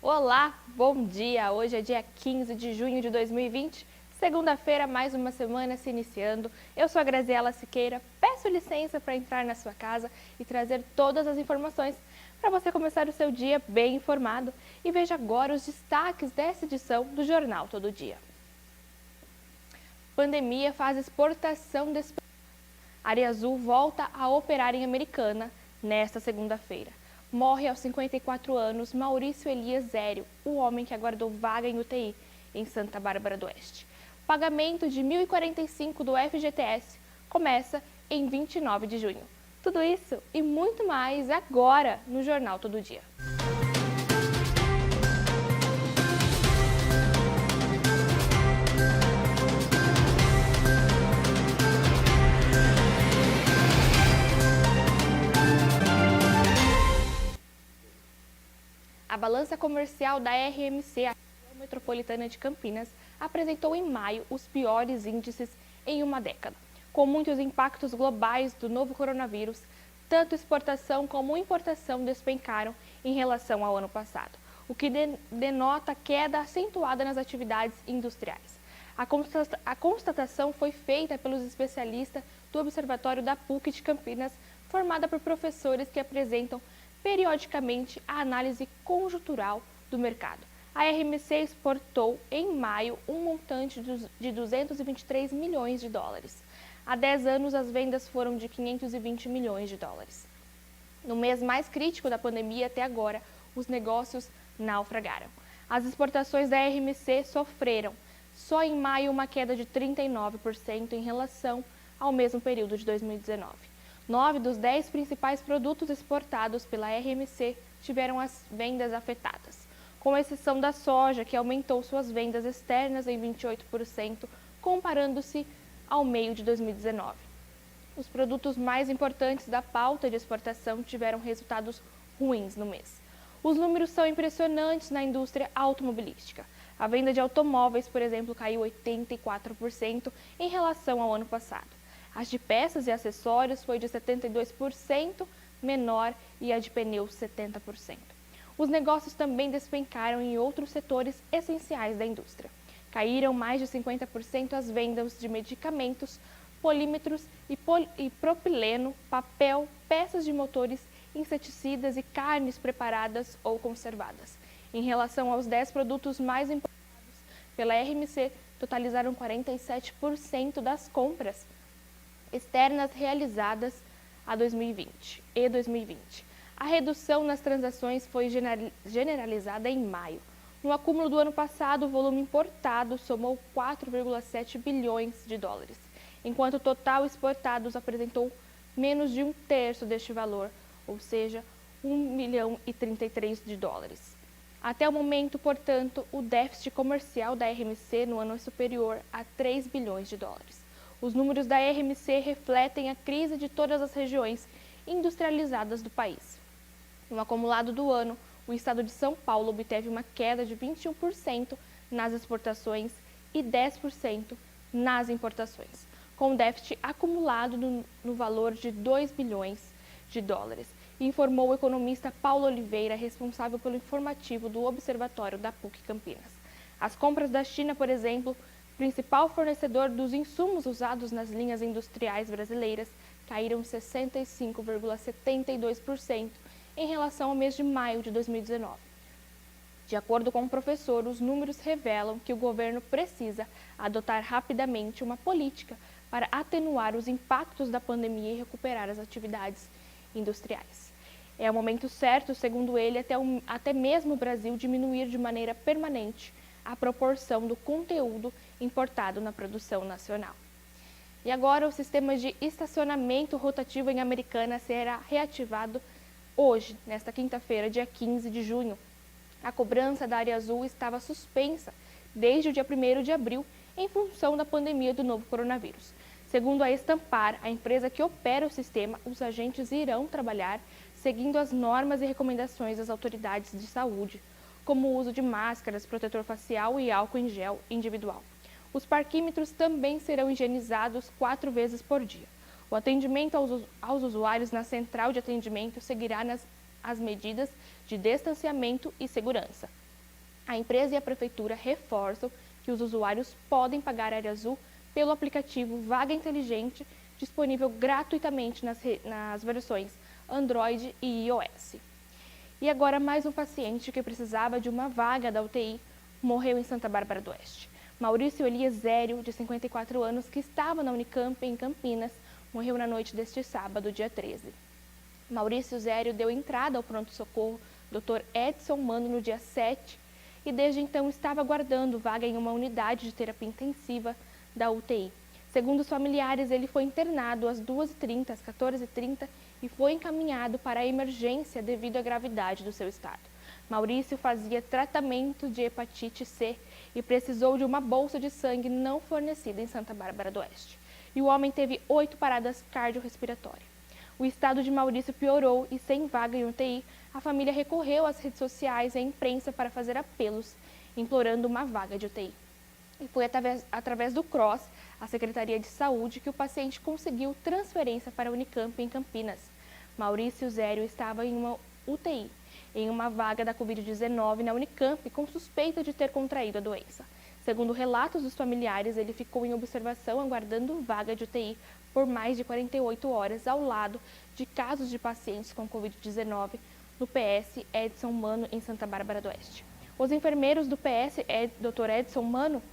Olá, bom dia! Hoje é dia 15 de junho de 2020, segunda-feira, mais uma semana se iniciando. Eu sou a Graziela Siqueira, peço licença para entrar na sua casa e trazer todas as informações para você começar o seu dia bem informado. E veja agora os destaques dessa edição do Jornal Todo Dia. Pandemia faz exportação despencar. Área Azul volta a operar em Americana nesta segunda-feira. Morre aos 54 anos Maurício Elias Zério, o homem que aguardou vaga em UTI em Santa Bárbara do Oeste. O pagamento de R$ 1.045 do FGTS começa em 29 de junho. Tudo isso e muito mais agora no Jornal Todo Dia. A balança comercial da RMC, a Região Metropolitana de Campinas, apresentou em maio os piores índices em uma década. Com muitos impactos globais do novo coronavírus, tanto exportação como importação despencaram em relação ao ano passado, o que denota queda acentuada nas atividades industriais. A constatação foi feita pelos especialistas do Observatório da PUC de Campinas, formada por professores que apresentam periodicamente a análise conjuntural do mercado. A RMC exportou em maio um montante de 223 milhões de dólares. Há 10 anos, as vendas foram de 520 milhões de dólares. No mês mais crítico da pandemia até agora, os negócios naufragaram. As exportações da RMC sofreram, só em maio, uma queda de 39% em relação ao mesmo período de 2019. 9 dos 10 principais produtos exportados pela RMC tiveram as vendas afetadas, com exceção da soja, que aumentou suas vendas externas em 28%, comparando-se ao meio de 2019. Os produtos mais importantes da pauta de exportação tiveram resultados ruins no mês. Os números são impressionantes na indústria automobilística. A venda de automóveis, por exemplo, caiu 84% em relação ao ano passado. As de peças e acessórios foi de 72% menor e a de pneus 70%. Os negócios também despencaram em outros setores essenciais da indústria. Caíram mais de 50% as vendas de medicamentos, polímetros e propileno, papel, peças de motores, inseticidas e carnes preparadas ou conservadas. Em relação aos 10 produtos mais importados pela RMC, totalizaram 47% das compras externas realizadas a 2020 e 2020. A redução nas transações foi generalizada em maio. No acúmulo do ano passado, o volume importado somou 4,7 bilhões de dólares, enquanto o total exportados apresentou menos de um terço deste valor, ou seja, 1,033 milhão de dólares. Até o momento, portanto, o déficit comercial da RMC no ano é superior a 3 bilhões de dólares. Os números da RMC refletem a crise de todas as regiões industrializadas do país. No acumulado do ano, o estado de São Paulo obteve uma queda de 21% nas exportações e 10% nas importações, com déficit acumulado no valor de 2 bilhões de dólares, informou o economista Paulo Oliveira, responsável pelo informativo do Observatório da PUC Campinas. As compras da China, por exemplo, principal fornecedor dos insumos usados nas linhas industriais brasileiras, caíram 65,72% em relação ao mês de maio de 2019. De acordo com o professor, os números revelam que o governo precisa adotar rapidamente uma política para atenuar os impactos da pandemia e recuperar as atividades industriais. É o momento certo, segundo ele, até mesmo o Brasil diminuir de maneira permanente a proporção do conteúdo importado na produção nacional. E agora, o sistema de estacionamento rotativo em Americana será reativado hoje, nesta quinta-feira, dia 15 de junho. A cobrança da Área Azul estava suspensa desde o dia 1º de abril, em função da pandemia do novo coronavírus. Segundo a Estampar, a empresa que opera o sistema, os agentes irão trabalhar seguindo as normas e recomendações das autoridades de saúde, como o uso de máscaras, protetor facial e álcool em gel individual. Os parquímetros também serão higienizados 4 vezes por dia. O atendimento aos usuários na central de atendimento seguirá as medidas de distanciamento e segurança. A empresa e a prefeitura reforçam que os usuários podem pagar área azul pelo aplicativo Vaga Inteligente, disponível gratuitamente nas versões Android e iOS. E agora mais um paciente que precisava de uma vaga da UTI morreu em Santa Bárbara do Oeste. Maurício Elias Zério, de 54 anos, que estava na Unicamp em Campinas, morreu na noite deste sábado, dia 13. Maurício Zério deu entrada ao pronto-socorro Dr. Edson Mano no dia 7 e desde então estava aguardando vaga em uma unidade de terapia intensiva da UTI. Segundo os familiares, ele foi internado às 2h30, às 14h30 e foi encaminhado para a emergência devido à gravidade do seu estado. Maurício fazia tratamento de hepatite C e precisou de uma bolsa de sangue não fornecida em Santa Bárbara do Oeste. E o homem teve 8 paradas cardiorrespiratórias. O estado de Maurício piorou e, sem vaga em UTI, a família recorreu às redes sociais e à imprensa para fazer apelos, implorando uma vaga de UTI. E foi através do CROSS, a Secretaria de Saúde, que o paciente conseguiu transferência para a Unicamp em Campinas. Maurício Zério estava em uma UTI, em uma vaga da Covid-19 na Unicamp, com suspeita de ter contraído a doença. Segundo relatos dos familiares, ele ficou em observação aguardando vaga de UTI por mais de 48 horas ao lado de casos de pacientes com Covid-19 no PS Edson Mano, em Santa Bárbara do Oeste. Os enfermeiros do PS, Dr. Edson Mano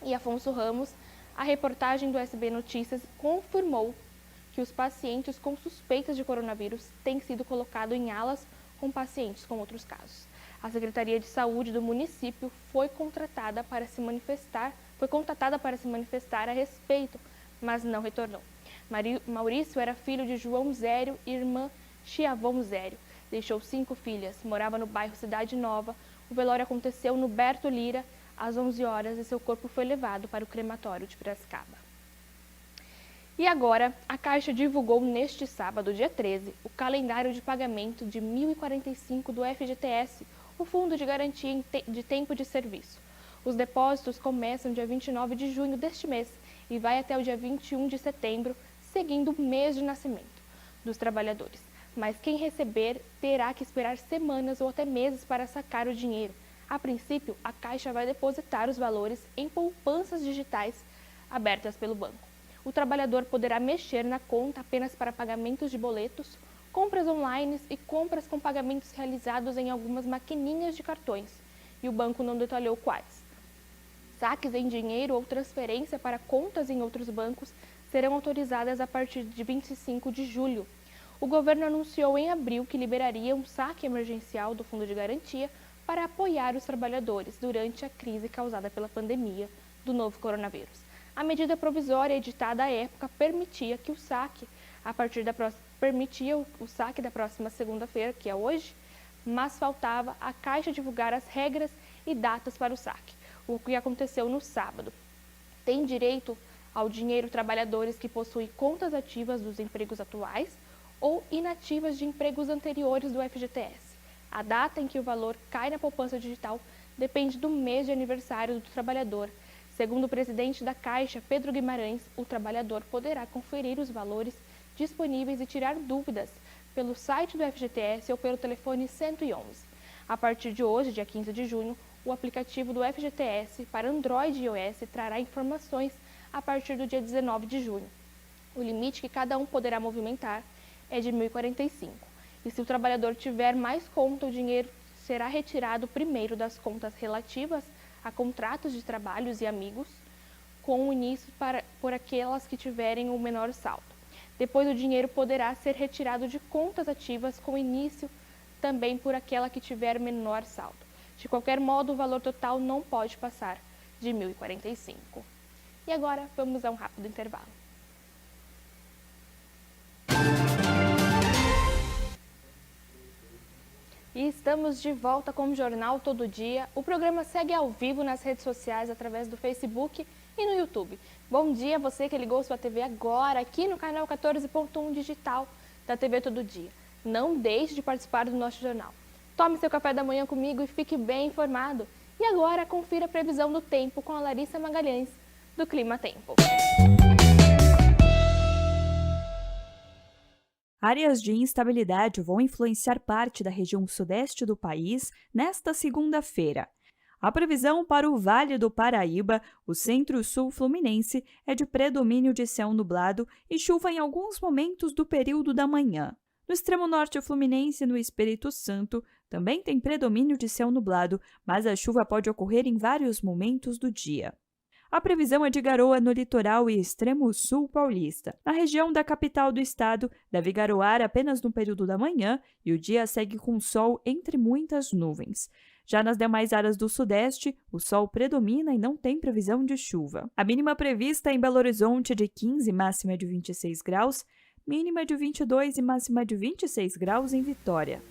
e Afonso Ramos, a reportagem do SB Notícias confirmou que os pacientes com suspeitas de coronavírus têm sido colocados em alas com pacientes com outros casos. A Secretaria de Saúde do município foi contratada para se manifestar a respeito, mas não retornou. Maurício era filho de João Zério e irmã Chiavon Zério. Deixou 5 filhas, morava no bairro Cidade Nova. O velório aconteceu no Berto Lira às 11 horas e seu corpo foi levado para o crematório de Piracicaba. E agora, a Caixa divulgou neste sábado, dia 13, o calendário de pagamento de 1.045 do FGTS, o Fundo de Garantia de Tempo de Serviço. Os depósitos começam dia 29 de junho deste mês e vai até o dia 21 de setembro, seguindo o mês de nascimento dos trabalhadores. Mas quem receber terá que esperar semanas ou até meses para sacar o dinheiro. A princípio, a Caixa vai depositar os valores em poupanças digitais abertas pelo banco. O trabalhador poderá mexer na conta apenas para pagamentos de boletos, compras online e compras com pagamentos realizados em algumas maquininhas de cartões, e o banco não detalhou quais. Saques em dinheiro ou transferência para contas em outros bancos serão autorizadas a partir de 25 de julho. O governo anunciou em abril que liberaria um saque emergencial do Fundo de Garantia para apoiar os trabalhadores durante a crise causada pela pandemia do novo coronavírus. A medida provisória editada à época permitia o saque da próxima segunda-feira, que é hoje, mas faltava a Caixa divulgar as regras e datas para o saque, o que aconteceu no sábado. Tem direito ao dinheiro trabalhadores que possuem contas ativas dos empregos atuais ou inativas de empregos anteriores do FGTS. A data em que o valor cai na poupança digital depende do mês de aniversário do trabalhador. Segundo o presidente da Caixa, Pedro Guimarães, o trabalhador poderá conferir os valores disponíveis e tirar dúvidas pelo site do FGTS ou pelo telefone 111. A partir de hoje, dia 15 de junho, o aplicativo do FGTS para Android e iOS trará informações a partir do dia 19 de junho. O limite que cada um poderá movimentar é de 1.045. E se o trabalhador tiver mais conta, o dinheiro será retirado primeiro das contas relativas a contratos de trabalhos e amigos, com o início por aquelas que tiverem o menor saldo. Depois, o dinheiro poderá ser retirado de contas ativas, com início também por aquela que tiver menor saldo. De qualquer modo, o valor total não pode passar de 1.045. E agora, vamos a um rápido intervalo. E estamos de volta com o Jornal Todo Dia. O programa segue ao vivo nas redes sociais através do Facebook e no YouTube. Bom dia, você que ligou sua TV agora aqui no canal 14.1 digital da TV Todo Dia. Não deixe de participar do nosso jornal. Tome seu café da manhã comigo e fique bem informado. E agora confira a previsão do tempo com a Larissa Magalhães, do Clima Tempo. Áreas de instabilidade vão influenciar parte da região sudeste do país nesta segunda-feira. A previsão para o Vale do Paraíba, o centro-sul fluminense, é de predomínio de céu nublado e chuva em alguns momentos do período da manhã. No extremo norte fluminense e no Espírito Santo, também tem predomínio de céu nublado, mas a chuva pode ocorrer em vários momentos do dia. A previsão é de garoa no litoral e extremo sul paulista. Na região da capital do estado, deve garoar apenas no período da manhã e o dia segue com sol entre muitas nuvens. Já nas demais áreas do sudeste, o sol predomina e não tem previsão de chuva. A mínima prevista em Belo Horizonte é de 15, máxima de 26 graus, mínima de 22 e máxima de 26 graus em Vitória.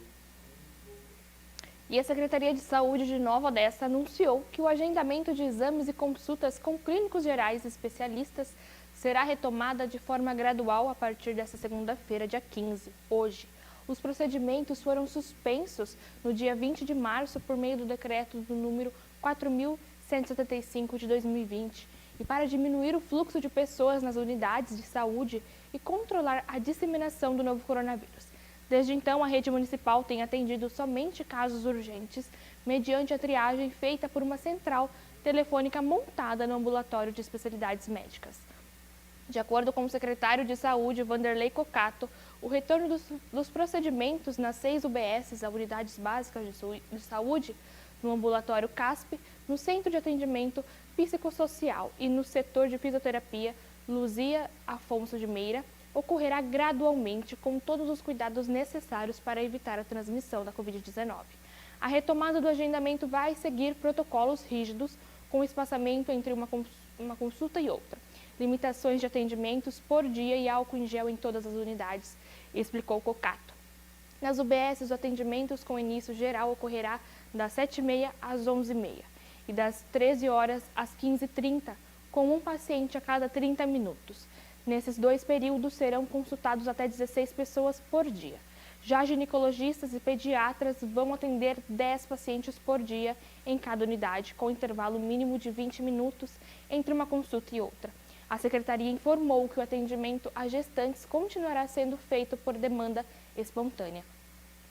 E a Secretaria de Saúde de Nova Odessa anunciou que o agendamento de exames e consultas com clínicos gerais e especialistas será retomada de forma gradual a partir desta segunda-feira, dia 15, hoje. Os procedimentos foram suspensos no dia 20 de março por meio do decreto do número 4.175 de 2020 e para diminuir o fluxo de pessoas nas unidades de saúde e controlar a disseminação do novo coronavírus. Desde então, a rede municipal tem atendido somente casos urgentes, mediante a triagem feita por uma central telefônica montada no ambulatório de especialidades médicas. De acordo com o secretário de Saúde, Vanderlei Cocato, o retorno dos procedimentos nas 6 UBSs, as Unidades Básicas de Saúde, no ambulatório CASP, no Centro de Atendimento Psicossocial e no setor de fisioterapia Luzia Afonso de Meira, ocorrerá gradualmente com todos os cuidados necessários para evitar a transmissão da Covid-19. A retomada do agendamento vai seguir protocolos rígidos, com espaçamento entre uma consulta e outra, limitações de atendimentos por dia e álcool em gel em todas as unidades, explicou Cocato. Nas UBS, os atendimentos com início geral ocorrerá das 7h30 às 11h30 e das 13 horas às 15h30, com um paciente a cada 30 minutos. Nesses 2 períodos, serão consultados até 16 pessoas por dia. Já ginecologistas e pediatras vão atender 10 pacientes por dia em cada unidade, com intervalo mínimo de 20 minutos entre uma consulta e outra. A Secretaria informou que o atendimento a gestantes continuará sendo feito por demanda espontânea.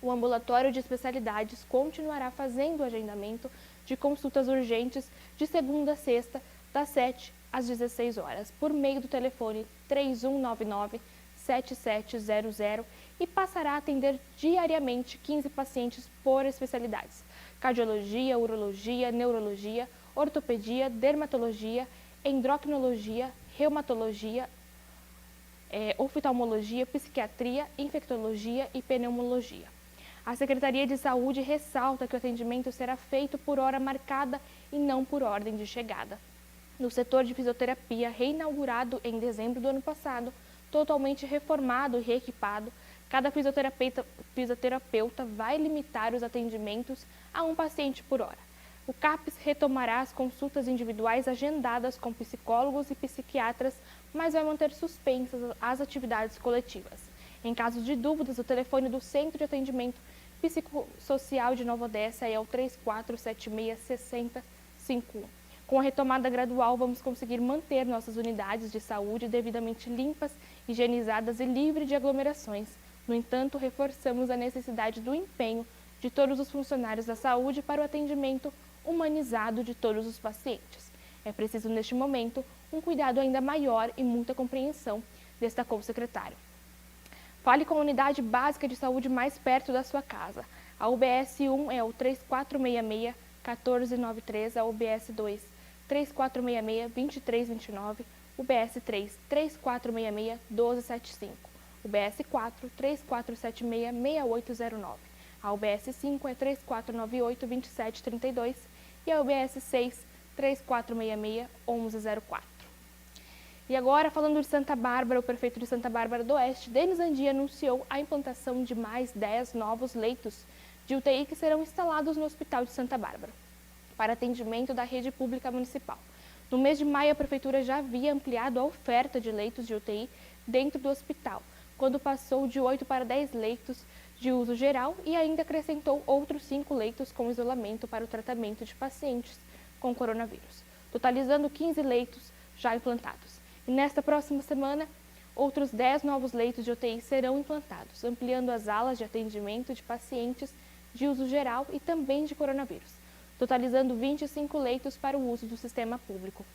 O ambulatório de especialidades continuará fazendo o agendamento de consultas urgentes de segunda a sexta, das 7 às 16 horas, por meio do telefone 3199-7700 e passará a atender diariamente 15 pacientes por especialidades: cardiologia, urologia, neurologia, ortopedia, dermatologia, endocrinologia, reumatologia, oftalmologia, psiquiatria, infectologia e pneumologia. A Secretaria de Saúde ressalta que o atendimento será feito por hora marcada e não por ordem de chegada. No setor de fisioterapia, reinaugurado em dezembro do ano passado, totalmente reformado e reequipado, cada fisioterapeuta vai limitar os atendimentos a um paciente por hora. O CAPS retomará as consultas individuais agendadas com psicólogos e psiquiatras, mas vai manter suspensas as atividades coletivas. Em caso de dúvidas, o telefone do Centro de Atendimento Psicossocial de Nova Odessa é o 3476-6051. Com a retomada gradual, vamos conseguir manter nossas unidades de saúde devidamente limpas, higienizadas e livres de aglomerações. No entanto, reforçamos a necessidade do empenho de todos os funcionários da saúde para o atendimento humanizado de todos os pacientes. É preciso, neste momento, um cuidado ainda maior e muita compreensão, destacou o secretário. Fale com a unidade básica de saúde mais perto da sua casa. A UBS 1 é o 3466-1493, a UBS 2 3466-2329, UBS 3 3466-1275, UBS 4 3476-6809, a UBS 5 é 3498-2732 e a UBS 6 3466-1104. E agora, falando de Santa Bárbara, o prefeito de Santa Bárbara do Oeste, Denis Andi, anunciou a implantação de mais 10 novos leitos de UTI que serão instalados no Hospital de Santa Bárbara, para atendimento da rede pública municipal. No mês de maio, a Prefeitura já havia ampliado a oferta de leitos de UTI dentro do hospital, quando passou de 8 para 10 leitos de uso geral e ainda acrescentou outros 5 leitos com isolamento para o tratamento de pacientes com coronavírus, totalizando 15 leitos já implantados. E nesta próxima semana, outros 10 novos leitos de UTI serão implantados, ampliando as alas de atendimento de pacientes de uso geral e também de coronavírus. totalizando 25 leitos para o uso do sistema público.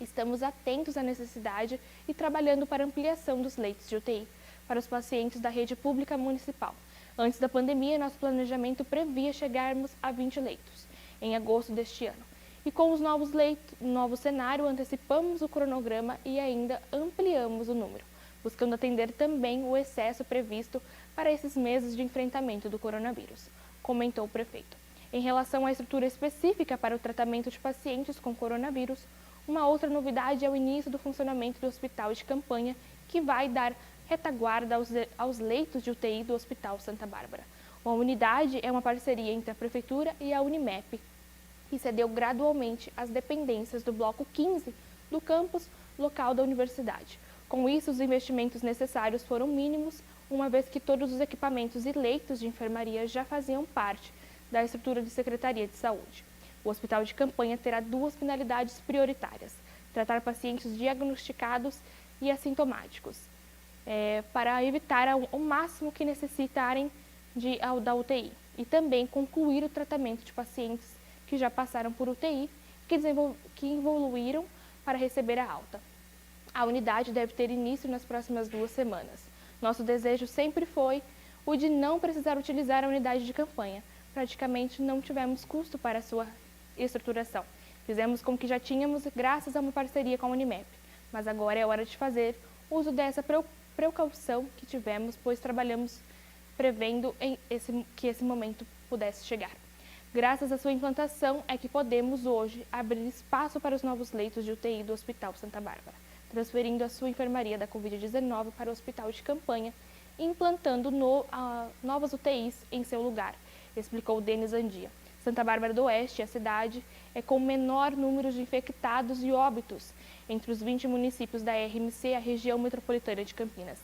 Estamos atentos à necessidade e trabalhando para a ampliação dos leitos de UTI para os pacientes da rede pública municipal. Antes da pandemia, nosso planejamento previa chegarmos a 20 leitos em agosto deste ano. E com os novos leitos, novo cenário, antecipamos o cronograma e ainda ampliamos o número, buscando atender também o excesso previsto para esses meses de enfrentamento do coronavírus, comentou o prefeito. Em relação à estrutura específica para o tratamento de pacientes com coronavírus, uma outra novidade é o início do funcionamento do hospital de campanha, que vai dar retaguarda aos leitos de UTI do Hospital Santa Bárbara. A unidade é uma parceria entre a Prefeitura e a Unimep e cedeu gradualmente as dependências do bloco 15 do campus local da universidade. Com isso, os investimentos necessários foram mínimos, uma vez que todos os equipamentos e leitos de enfermaria já faziam parte da estrutura de Secretaria de Saúde. O hospital de campanha terá duas finalidades prioritárias: tratar pacientes diagnosticados e assintomáticos, para evitar ao máximo que necessitarem da UTI, e também concluir o tratamento de pacientes que já passaram por UTI, que evoluíram para receber a alta. A unidade deve ter início nas próximas 2 semanas. Nosso desejo sempre foi o de não precisar utilizar a unidade de campanha. Praticamente não tivemos custo para a sua estruturação. Fizemos com que já tínhamos graças a uma parceria com a Unimep, mas agora é hora de fazer uso dessa precaução que tivemos, pois trabalhamos prevendo que esse momento pudesse chegar. Graças à sua implantação é que podemos hoje abrir espaço para os novos leitos de UTI do Hospital Santa Bárbara, transferindo a sua enfermaria da Covid-19 para o hospital de campanha e implantando novas UTIs em seu lugar, explicou Denis Andia. Santa Bárbara do Oeste, a cidade, é com o menor número de infectados e óbitos entre os 20 municípios da RMC, a região metropolitana de Campinas.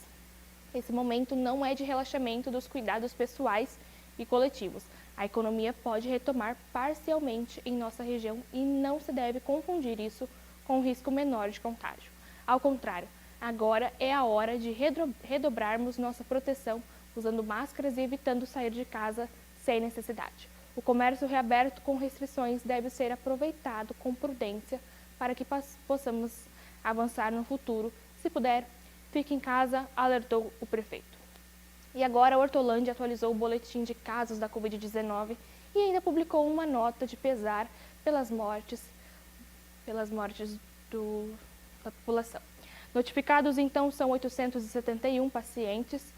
Esse momento não é de relaxamento dos cuidados pessoais e coletivos. A economia pode retomar parcialmente em nossa região e não se deve confundir isso com um risco menor de contágio. Ao contrário, agora é a hora de redobrarmos nossa proteção, usando máscaras e evitando sair de casa sem necessidade. O comércio reaberto com restrições deve ser aproveitado com prudência para que possamos avançar no futuro. Se puder, fique em casa, alertou o prefeito. E agora a Hortolândia atualizou o boletim de casos da Covid-19 e ainda publicou uma nota de pesar pelas mortes da população. Notificados, então, são 871 pacientes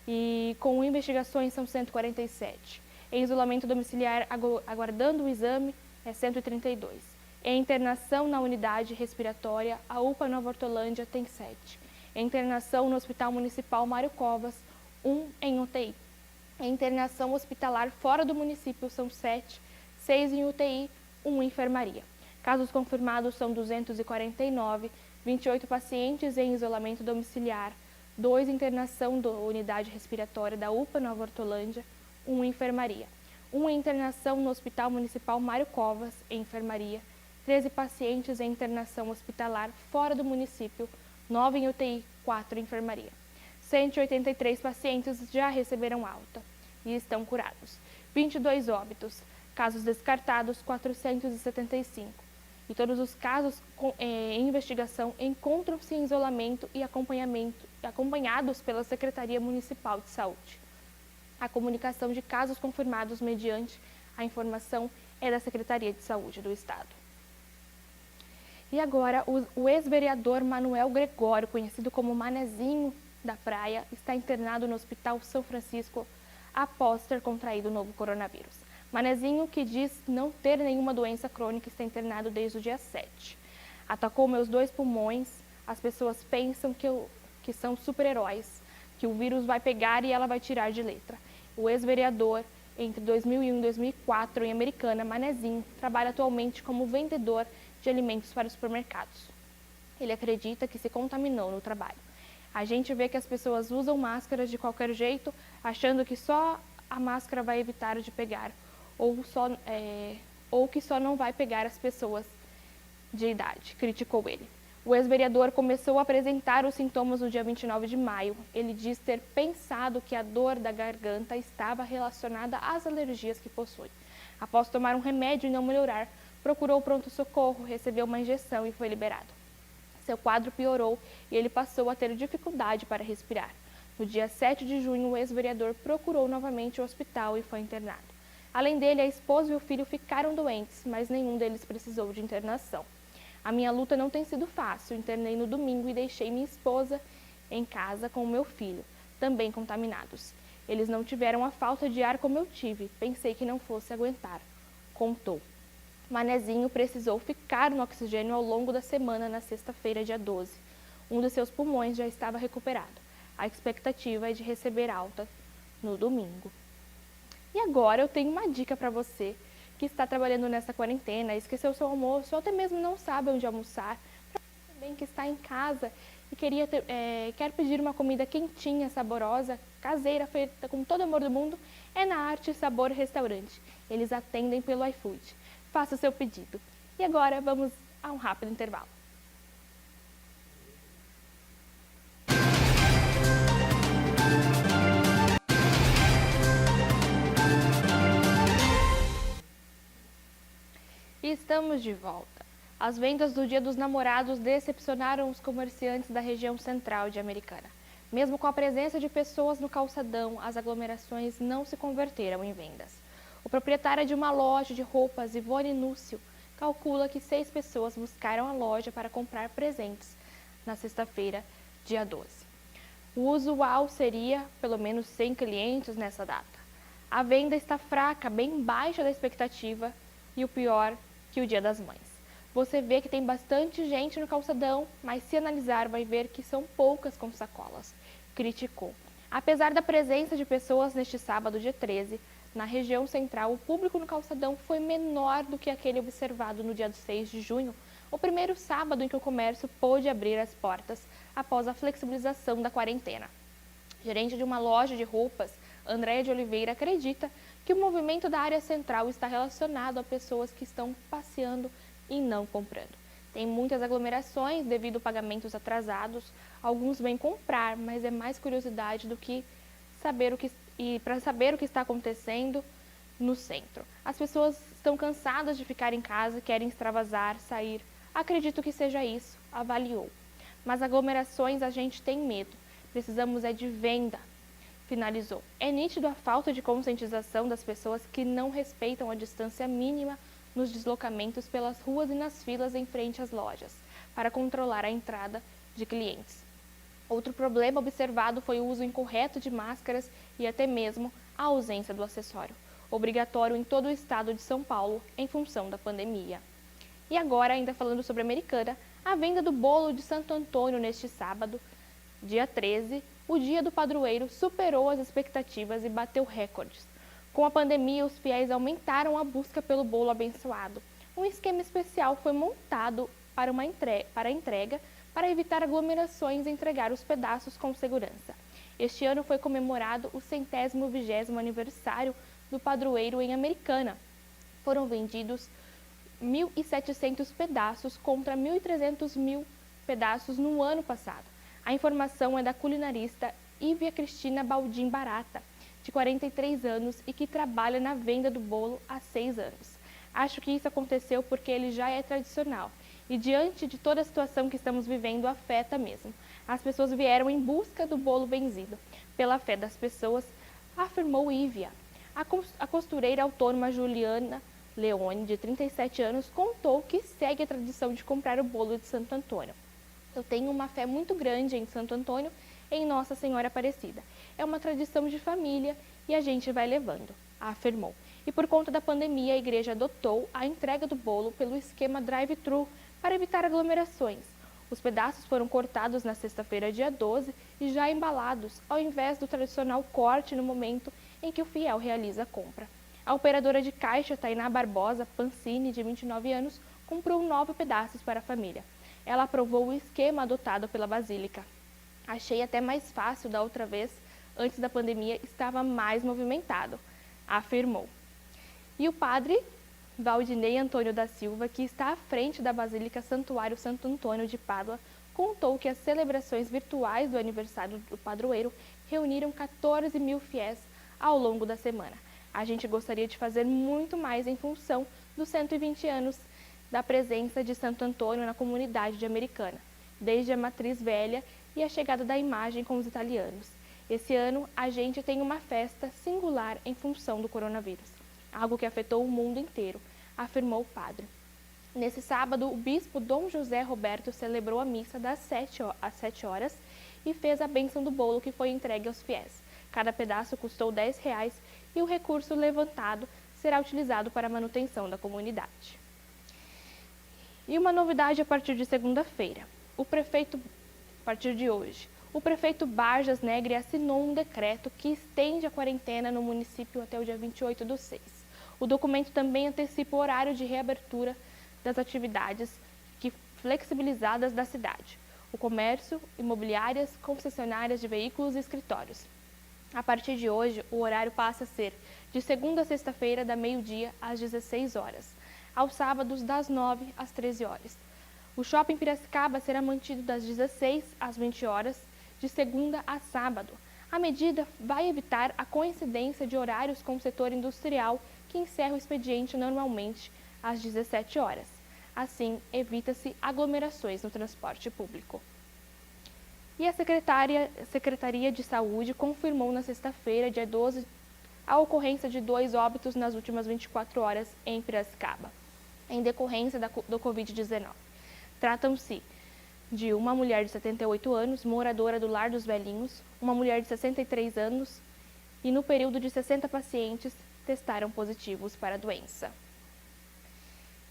e com investigações são 147. Em isolamento domiciliar, aguardando o exame, é 132. Em internação na unidade respiratória, a UPA Nova Hortolândia tem 7. Em internação no Hospital Municipal Mário Covas, 1 em UTI. Em internação hospitalar fora do município são 7, 6 em UTI, 1 em enfermaria. Casos confirmados são 249, 28 pacientes em isolamento domiciliar, 2 em internação da unidade respiratória da UPA Nova Hortolândia, 1 em enfermaria. 1 em internação no Hospital Municipal Mário Covas, em enfermaria, 13 pacientes em internação hospitalar fora do município, 9 em UTI, 4 em enfermaria. 183 pacientes já receberam alta e estão curados. 22 óbitos, casos descartados 475. E todos os casos em investigação encontram-se em isolamento e acompanhados pela Secretaria Municipal de Saúde. A comunicação de casos confirmados mediante a informação é da Secretaria de Saúde do Estado. E agora, o ex-vereador Manuel Gregório, conhecido como Manezinho da Praia, está internado no Hospital São Francisco após ter contraído o novo coronavírus. Manezinho, que diz não ter nenhuma doença crônica, está internado desde o dia 7. Atacou meus 2 pulmões. As pessoas pensam que são super-heróis, que o vírus vai pegar e ela vai tirar de letra. O ex-vereador, entre 2001 e 2004, em Americana, Manezinho, trabalha atualmente como vendedor de alimentos para os supermercados. Ele acredita que se contaminou no trabalho. A gente vê que as pessoas usam máscaras de qualquer jeito, achando que só a máscara vai evitar de pegar, ou que só não vai pegar as pessoas de idade, criticou ele. O ex-vereador começou a apresentar os sintomas no dia 29 de maio. Ele diz ter pensado que a dor da garganta estava relacionada às alergias que possui. Após tomar um remédio e não melhorar, procurou o pronto-socorro, recebeu uma injeção e foi liberado. Seu quadro piorou e ele passou a ter dificuldade para respirar. No dia 7 de junho, o ex-vereador procurou novamente o hospital e foi internado. Além dele, a esposa e o filho ficaram doentes, mas nenhum deles precisou de internação. A minha luta não tem sido fácil. Internei no domingo e deixei minha esposa em casa com o meu filho, também contaminados. Eles não tiveram a falta de ar como eu tive. Pensei que não fosse aguentar, contou. Manezinho precisou ficar no oxigênio ao longo da semana na sexta-feira, dia 12. Um de seus pulmões já estava recuperado. A expectativa é de receber alta no domingo. E agora eu tenho uma dica para você que está trabalhando nessa quarentena, esqueceu seu almoço ou até mesmo não sabe onde almoçar, para você também que está em casa e quer pedir uma comida quentinha, saborosa, caseira, feita com todo o amor do mundo, é na Arte Sabor Restaurante. Eles atendem pelo iFood. Faça o seu pedido. E agora vamos a um rápido intervalo. E estamos de volta. As vendas do Dia dos Namorados decepcionaram os comerciantes da região central de Americana. Mesmo com a presença de pessoas no calçadão, as aglomerações não se converteram em vendas. O proprietário de uma loja de roupas, Ivone Núcio, calcula que 6 pessoas buscaram a loja para comprar presentes na sexta-feira, dia 12. O usual seria pelo menos 100 clientes nessa data. A venda está fraca, bem baixa da expectativa e o pior que o Dia das Mães. Você vê que tem bastante gente no calçadão, mas se analisar vai ver que são poucas com sacolas, criticou. Apesar da presença de pessoas neste sábado, dia 13, na região central, o público no calçadão foi menor do que aquele observado no dia 6 de junho, o primeiro sábado em que o comércio pôde abrir as portas após a flexibilização da quarentena. Gerente de uma loja de roupas, Andréia de Oliveira, acredita que o movimento da área central está relacionado a pessoas que estão passeando e não comprando. Tem muitas aglomerações devido a pagamentos atrasados, alguns vêm comprar, mas é mais curiosidade do que para saber o que está acontecendo no centro. As pessoas estão cansadas de ficar em casa, querem extravasar, sair. Acredito que seja isso, avaliou. Mas aglomerações a gente tem medo. Precisamos é de venda, finalizou. É nítido a falta de conscientização das pessoas que não respeitam a distância mínima nos deslocamentos pelas ruas e nas filas em frente às lojas, para controlar a entrada de clientes. Outro problema observado foi o uso incorreto de máscaras e até mesmo a ausência do acessório, obrigatório em todo o estado de São Paulo em função da pandemia. E agora, ainda falando sobre Americana, a venda do bolo de Santo Antônio neste sábado, dia 13, o dia do padroeiro superou as expectativas e bateu recordes. Com a pandemia, os fiéis aumentaram a busca pelo bolo abençoado. Um esquema especial foi montado para a entrega, para evitar aglomerações e entregar os pedaços com segurança. Este ano foi comemorado o 120º aniversário do padroeiro em Americana. Foram vendidos 1.700 pedaços contra 1.300 pedaços no ano passado. A informação é da culinarista Ívia Cristina Baldim Barata, de 43 anos e que trabalha na venda do bolo há 6 anos. Acho que isso aconteceu porque ele já é tradicional e diante de toda a situação que estamos vivendo, afeta mesmo. As pessoas vieram em busca do bolo benzido. Pela fé das pessoas, afirmou Ívia. A costureira autônoma Juliana Leone, de 37 anos, contou que segue a tradição de comprar o bolo de Santo Antônio. Eu tenho uma fé muito grande em Santo Antônio, em Nossa Senhora Aparecida. É uma tradição de família e a gente vai levando, afirmou. E por conta da pandemia, a igreja adotou a entrega do bolo pelo esquema drive-thru para evitar aglomerações. Os pedaços foram cortados na sexta-feira, dia 12, e já embalados, ao invés do tradicional corte no momento em que o fiel realiza a compra. A operadora de caixa, Tainá Barbosa Pancini, de 29 anos, comprou 9 pedaços para a família. Ela aprovou o esquema adotado pela Basílica. Achei até mais fácil da outra vez, antes da pandemia estava mais movimentado, afirmou. E o padre Valdinei Antônio da Silva, que está à frente da Basílica Santuário Santo Antônio de Pádua, contou que as celebrações virtuais do aniversário do padroeiro reuniram 14 mil fiéis ao longo da semana. A gente gostaria de fazer muito mais em função dos 120 anos da presença de Santo Antônio na comunidade de Americana, desde a matriz velha e a chegada da imagem com os italianos. Esse ano, a gente tem uma festa singular em função do coronavírus, algo que afetou o mundo inteiro, afirmou o padre. Nesse sábado, o bispo Dom José Roberto celebrou a missa às 7 horas e fez a bênção do bolo que foi entregue aos fiéis. Cada pedaço custou R$10 e o recurso levantado será utilizado para a manutenção da comunidade. E uma novidade a partir de segunda-feira. A partir de hoje, o prefeito Barjas Negre assinou um decreto que estende a quarentena no município até o dia 28/6. O documento também antecipa o horário de reabertura das atividades flexibilizadas da cidade, o comércio, imobiliárias, concessionárias de veículos e escritórios. A partir de hoje, o horário passa a ser de segunda a sexta-feira, da meio-dia às 16 horas, aos sábados das 9 às 13 horas. O Shopping Piracicaba será mantido das 16 às 20 horas, de segunda a sábado. A medida vai evitar a coincidência de horários com o setor industrial, que encerra o expediente normalmente às 17 horas. Assim, evita-se aglomerações no transporte público. E a Secretaria de Saúde confirmou na sexta-feira, dia 12, a ocorrência de 2 óbitos nas últimas 24 horas em Piracicaba, em decorrência do Covid-19. Tratam-se de uma mulher de 78 anos, moradora do Lar dos Velhinhos, uma mulher de 63 anos e, no período de 60 pacientes, testaram positivos para a doença.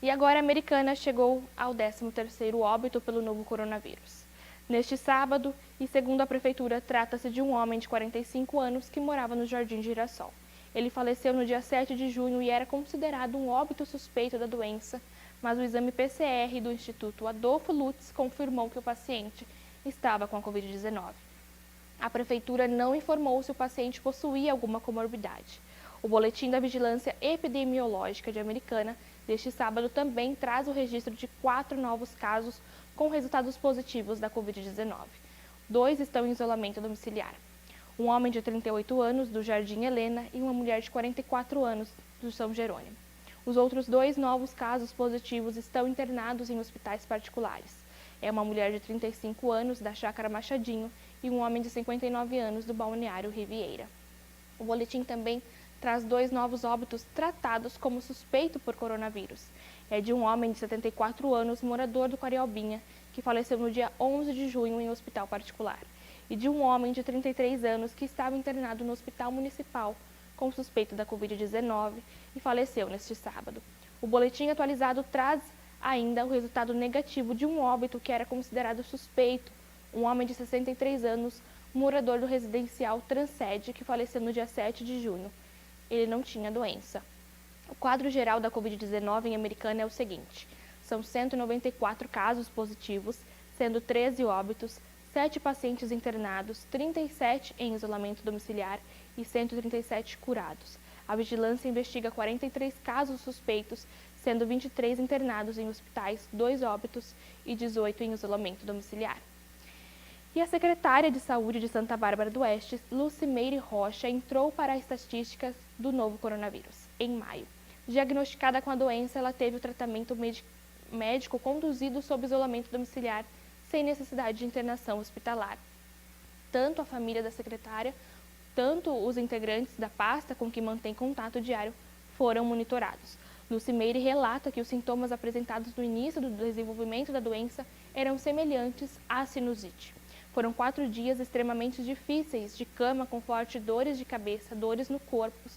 E agora a Americana chegou ao 13º óbito pelo novo coronavírus. Neste sábado, e segundo a prefeitura, trata-se de um homem de 45 anos que morava no Jardim Girassol. Ele faleceu no dia 7 de junho e era considerado um óbito suspeito da doença, mas o exame PCR do Instituto Adolfo Lutz confirmou que o paciente estava com a Covid-19. A prefeitura não informou se o paciente possuía alguma comorbidade. O boletim da Vigilância Epidemiológica de Americana deste sábado também traz o registro de 4 novos casos com resultados positivos da Covid-19. 2 estão em isolamento domiciliar. Um homem de 38 anos, do Jardim Helena, e uma mulher de 44 anos, do São Jerônimo. Os outros 2 novos casos positivos estão internados em hospitais particulares. É uma mulher de 35 anos, da Chácara Machadinho, e um homem de 59 anos, do Balneário Riviera. O boletim também traz 2 novos óbitos tratados como suspeito por coronavírus. É de um homem de 74 anos, morador do Cariobinha, que faleceu no dia 11 de junho em hospital particular, e de um homem de 33 anos que estava internado no Hospital Municipal com suspeito da Covid-19 e faleceu neste sábado. O boletim atualizado traz ainda o resultado negativo de um óbito que era considerado suspeito, um homem de 63 anos, morador do residencial Transcede, que faleceu no dia 7 de junho. Ele não tinha doença. O quadro geral da Covid-19 em Americana é o seguinte: são 194 casos positivos, sendo 13 óbitos, 7 pacientes internados, 37 em isolamento domiciliar e 137 curados. A vigilância investiga 43 casos suspeitos, sendo 23 internados em hospitais, 2 óbitos e 18 em isolamento domiciliar. E a secretária de Saúde de Santa Bárbara do Oeste, Lucimeire Rocha, entrou para as estatísticas do novo coronavírus em maio. Diagnosticada com a doença, ela teve o tratamento médico conduzido sob isolamento domiciliar, sem necessidade de internação hospitalar. Tanto a família da secretária, tanto os integrantes da pasta com que mantém contato diário foram monitorados. Lucimeire relata que os sintomas apresentados no início do desenvolvimento da doença eram semelhantes à sinusite. Foram 4 dias extremamente difíceis de cama, com fortes dores de cabeça, dores no corpo,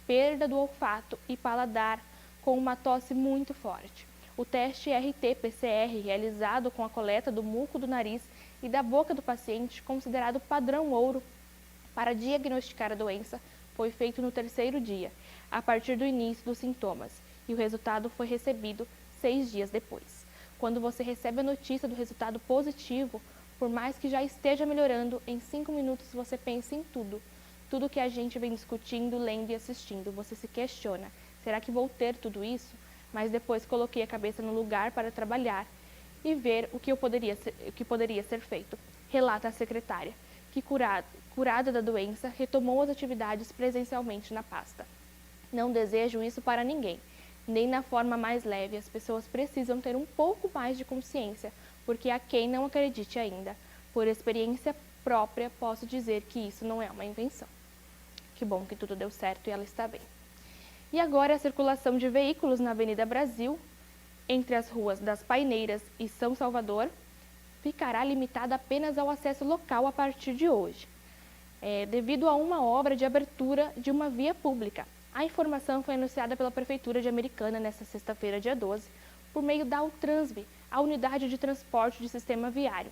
perda do olfato e paladar, com uma tosse muito forte. O teste RT-PCR, realizado com a coleta do muco do nariz e da boca do paciente, considerado padrão ouro para diagnosticar a doença, foi feito no 3º dia, a partir do início dos sintomas, e o resultado foi recebido 6 dias depois. Quando você recebe a notícia do resultado positivo, por mais que já esteja melhorando, em 5 minutos você pensa em tudo que a gente vem discutindo, lendo e assistindo. Você se questiona, será que vou ter tudo isso? Mas depois coloquei a cabeça no lugar para trabalhar e ver o que poderia ser feito, relata a secretária, que curada da doença, retomou as atividades presencialmente na pasta. Não desejo isso para ninguém, nem na forma mais leve. As pessoas precisam ter um pouco mais de consciência, porque há quem não acredite ainda. Por experiência própria, posso dizer que isso não é uma invenção. Que bom que tudo deu certo e ela está bem. E agora a circulação de veículos na Avenida Brasil, entre as ruas das Paineiras e São Salvador, ficará limitada apenas ao acesso local a partir de hoje, devido a uma obra de abertura de uma via pública. A informação foi anunciada pela Prefeitura de Americana nesta sexta-feira, dia 12, por meio da Utransb, a unidade de transporte de sistema viário.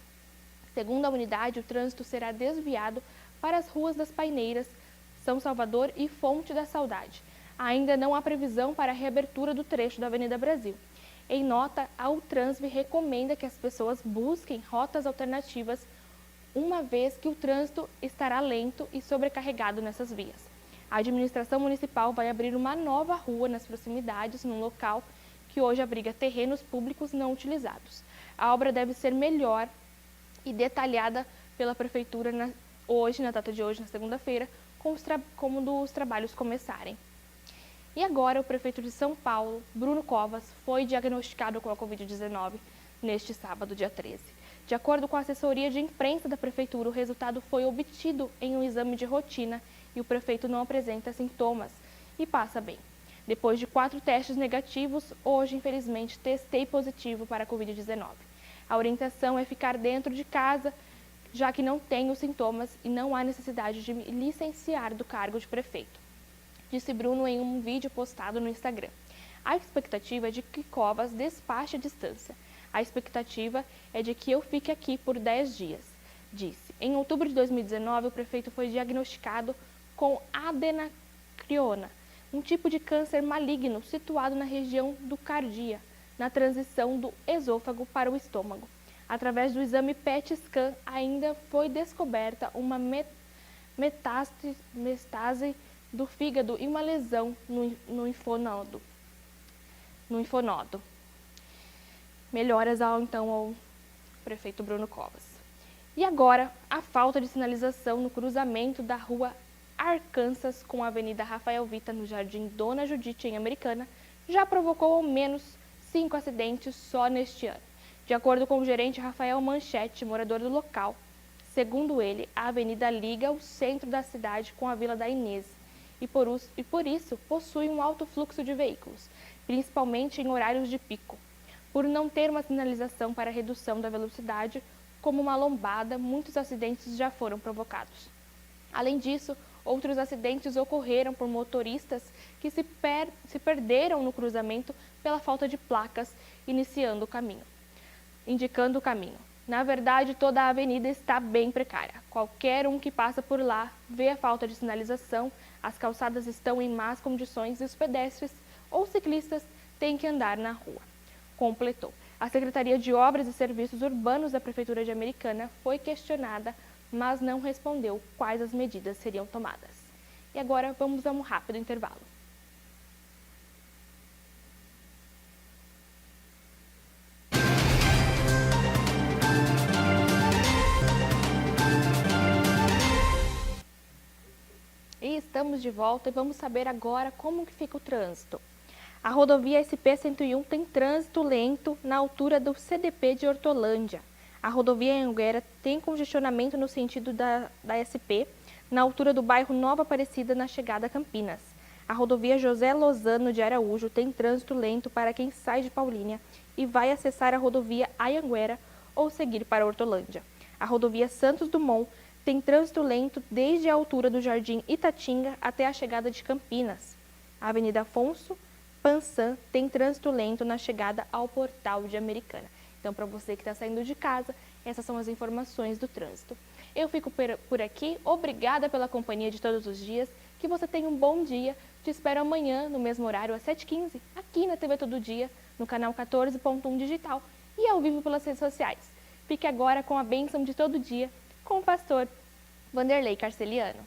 Segundo a unidade, o trânsito será desviado para as ruas das Paineiras, São Salvador e Fonte da Saudade. Ainda não há previsão para a reabertura do trecho da Avenida Brasil. Em nota, a Utransb recomenda que as pessoas busquem rotas alternativas, uma vez que o trânsito estará lento e sobrecarregado nessas vias. A administração municipal vai abrir uma nova rua nas proximidades, num local que hoje abriga terrenos públicos não utilizados. A obra deve ser melhor e detalhada pela Prefeitura hoje, na data de hoje, na segunda-feira, como os trabalhos começarem. E agora, o prefeito de São Paulo, Bruno Covas, foi diagnosticado com a Covid-19 neste sábado, dia 13. De acordo com a assessoria de imprensa da prefeitura, o resultado foi obtido em um exame de rotina e o prefeito não apresenta sintomas e passa bem. Depois de 4 testes negativos, hoje, infelizmente, testei positivo para a Covid-19. A orientação é ficar dentro de casa, já que não tenho sintomas e não há necessidade de me licenciar do cargo de prefeito, disse Bruno em um vídeo postado no Instagram. A expectativa é de que Covas despache a distância. A expectativa é de que eu fique aqui por 10 dias, disse. Em outubro de 2019, o prefeito foi diagnosticado com adenocriona, um tipo de câncer maligno situado na região do cardíaco, na transição do esôfago para o estômago. Através do exame PET-scan, ainda foi descoberta uma metástase do fígado e uma lesão no linfonodo. Melhoras ao prefeito Bruno Covas. E agora, a falta de sinalização no cruzamento da rua Arkansas com a Avenida Rafael Vita, no Jardim Dona Judite, em Americana, já provocou ao menos 5 acidentes só neste ano. De acordo com o gerente Rafael Manchetti, morador do local, segundo ele, a avenida liga o centro da cidade com a Vila da Inês e por isso possui um alto fluxo de veículos, principalmente em horários de pico. Por não ter uma sinalização para redução da velocidade, como uma lombada, muitos acidentes já foram provocados. Além disso, outros acidentes ocorreram por motoristas que se perderam no cruzamento pela falta de placas, indicando o caminho. Na verdade, toda a avenida está bem precária. Qualquer um que passa por lá vê a falta de sinalização, as calçadas estão em más condições e os pedestres ou ciclistas têm que andar na rua, completou. A Secretaria de Obras e Serviços Urbanos da Prefeitura de Americana foi questionada, mas não respondeu quais as medidas seriam tomadas. E agora vamos a um rápido intervalo. E estamos de volta e vamos saber agora como que fica o trânsito. A rodovia SP-101 tem trânsito lento na altura do CDP de Hortolândia. A rodovia Anhanguera tem congestionamento no sentido da SP, na altura do bairro Nova Aparecida, na chegada a Campinas. A rodovia José Lozano de Araújo tem trânsito lento para quem sai de Paulínia e vai acessar a rodovia Anhanguera ou seguir para Hortolândia. A rodovia Santos Dumont tem trânsito lento desde a altura do Jardim Itatinga até a chegada de Campinas. A Avenida Afonso Pansan tem trânsito lento na chegada ao Portal de Americana. Então, para você que está saindo de casa, essas são as informações do trânsito. Eu fico por aqui, obrigada pela companhia de todos os dias, que você tenha um bom dia. Te espero amanhã, no mesmo horário, às 7h15, aqui na TV Todo Dia, no canal 14.1 Digital e ao vivo pelas redes sociais. Fique agora com a bênção de todo dia, com o pastor Vanderlei Carceliano.